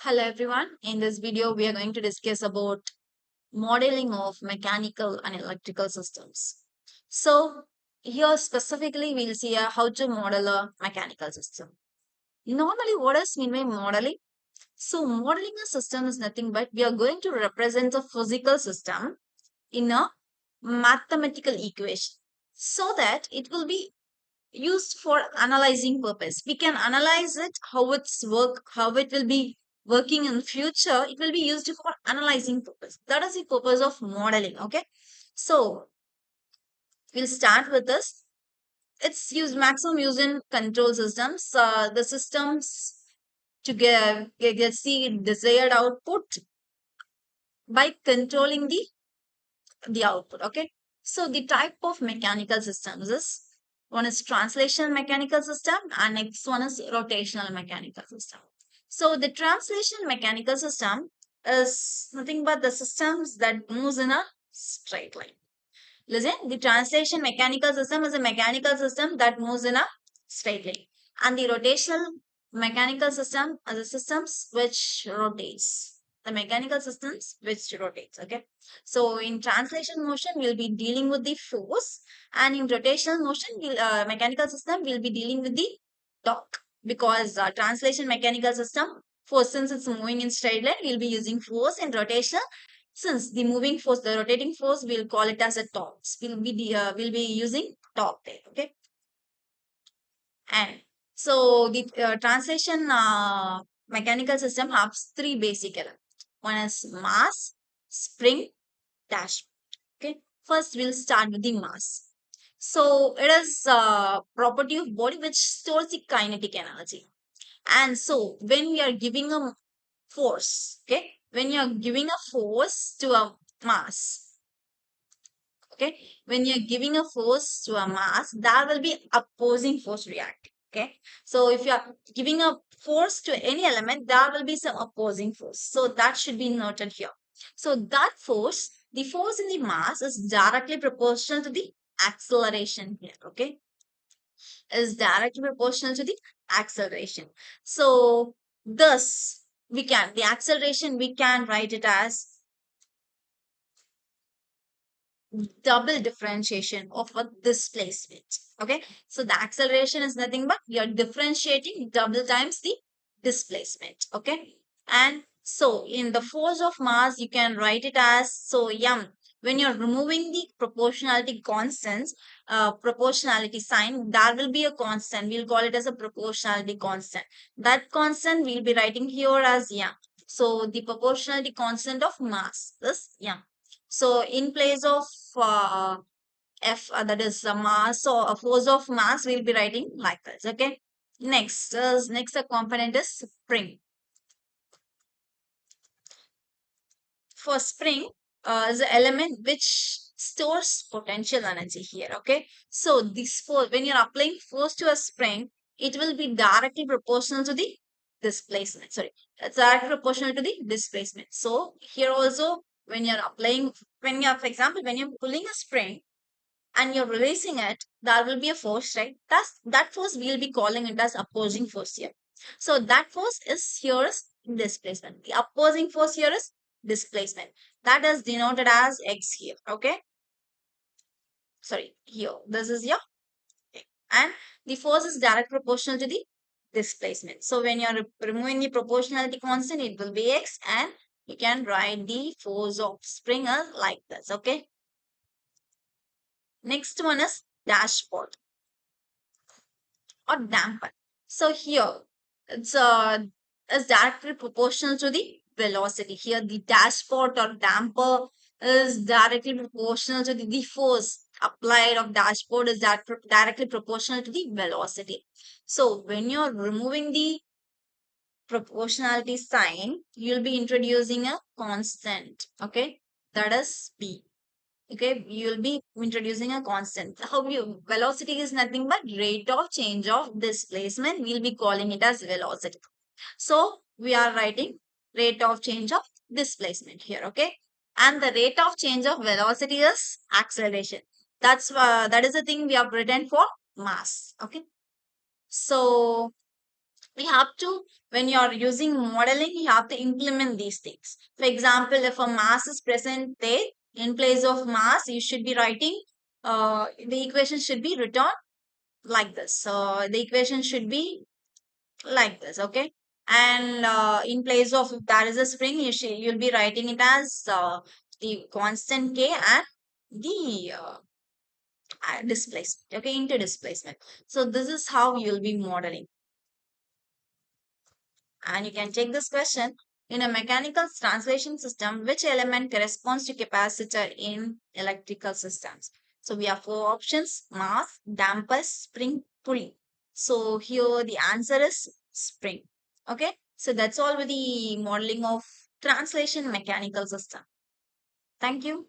Hello everyone. In this video, we are going to discuss about modeling of mechanical and electrical systems. So here specifically, we'll see how to model a mechanical system. Normally, what does mean by modeling? So modeling a system is nothing but we are going to represent a physical system in a mathematical equation so that it will be used for analyzing purpose. We can analyze it, how it will be working in future. It will be used for analyzing purpose. That is the purpose of modeling. Okay. So we'll start with this. It's used maximum used in control systems. The systems to get the desired output by controlling the output. Okay. So the type of mechanical systems is one is translational mechanical system and next one is rotational mechanical system. So the translation mechanical system is nothing but the systems that moves in a straight line. Listen, the translation mechanical system is a mechanical system that moves in a straight line. And the rotational mechanical system are the systems which rotates. The mechanical systems which rotates. Okay. So in translation motion, we'll be dealing with the force, and in rotational motion, mechanical system will be dealing with the torque. Because translation mechanical system, force since it's moving in straight line, we'll be using force. In rotational, since the moving force, the rotating force, we'll call it as a torque. We'll be using torque there. Okay. And so the translation mechanical system has three basic elements. One is mass, spring, dash. Okay. First, we'll start with the mass. So it is a property of body which stores the kinetic energy. And so when we are giving a force, okay, when you are giving a force to a mass, okay, when you're giving a force to a mass, there will be opposing force reacting. Okay, so if you are giving a force to any element, there will be some opposing force. So that should be noted here. So that force, the force in the mass is directly proportional to the acceleration here. Okay, is directly proportional to the acceleration. So thus the acceleration we can write it as double differentiation of a displacement. Okay, so the acceleration is nothing but you're differentiating double times the displacement. Okay, and so in the force of mass, you can write it as so m. When you're removing the proportionality constants, proportionality sign, there will be a constant. We'll call it as a proportionality constant. That constant we'll be writing here as m. So the proportionality constant of mass is m. So in place of uh, F, that is a mass or a force of mass, we'll be writing like this. Okay. Next the component is spring. For spring, is the element which stores potential energy here. Okay. So this force, when you're applying force to a spring, it will be directly proportional to the displacement. Sorry, it's directly proportional to the displacement. So here also, when you're applying, when you're, for example, when you're pulling a spring, and you're releasing it, there will be a force, right? That force we'll be calling it as opposing force here. So that force is here is displacement. The opposing force here is displacement. That is denoted as x here. Okay. Sorry, here. This is your x. And the force is direct proportional to the displacement. So when you're removing the proportionality constant, it will be x, and you can write the force of spring as like this. Okay. Next one is dashpot or damper. So here it's is directly proportional to the velocity. Here the dashpot or damper is directly proportional to the force applied of dashpot is directly proportional to the velocity. So when you're removing the proportionality sign, you'll be introducing a constant. Okay, that is p. Okay, you'll be introducing a constant. How you velocity is nothing but rate of change of displacement. We'll be calling it as velocity. So we are writing rate of change of displacement here. Okay, and the rate of change of velocity is acceleration. That is the thing we have written for mass. Okay, so We have to, when you're using modeling, you have to implement these things. For example, if a mass is present there, in place of mass, you should be writing, the equation should be written like this. So the equation should be like this, okay? And in place of, if that is a spring, you'll be writing it as the constant k and the displacement, okay, into displacement. So this is how you'll be modeling. And you can take this question. In a mechanical translation system, which element corresponds to capacitor in electrical systems? So we have four options: mass, damper, spring, pulley. So here the answer is spring. Okay. So that's all with the modeling of translation mechanical system. Thank you.